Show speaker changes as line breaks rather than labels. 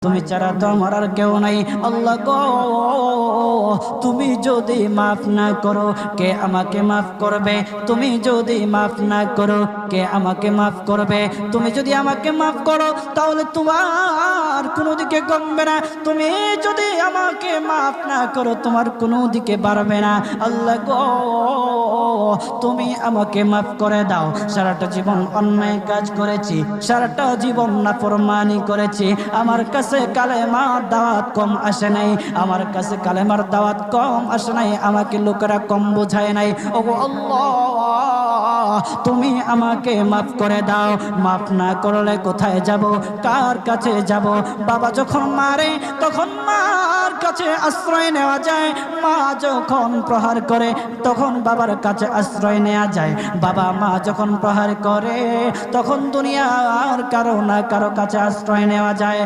তুমি ছাড়া তো আমার আর কেউ নাই। আল্লাহ গো, তুমি যদি মাফ না করো কে আমাকে মাফ করবে? তুমি যদি মাফ না করো কে আমাকে মাফ করবে? তুমি যদি আমাকে মাফ করো তাহলে তোমার কোনো দিকে কমবে না, তুমি যদি আমাকে মাফ না করো তোমার কোনো দিকে বাড়বে না। আল্লাহ গো, তুমি আমাকে মাফ করে দাও। সারাটা জীবন অন্যায় কাজ করেছি, সারাটা জীবন নাফরমানি করেছি, আমার কাছে কালেমার দাওয়াত কম আসে নাই, আমার কাছে কালেমার দাওয়াত কম আসে নাই, আমাকে লোকেরা কম বোঝায় নাই। ওগো আল্লাহ, তুমি আমাকে মাফ করে দাও। মাফ না করলে কোথায় যাব, কার কাছে যাব? বাবা যখন মারে তখন মার কাছে আশ্রয় নেওয়া যায়, মা যখন প্রহার করে তখন বাবার কাছে আশ্রয় নেওয়া যায়, বাবা মা যখন প্রহার করে তখন দুনিয়ার কারো না কারো কাছে আশ্রয় নেওয়া যায়।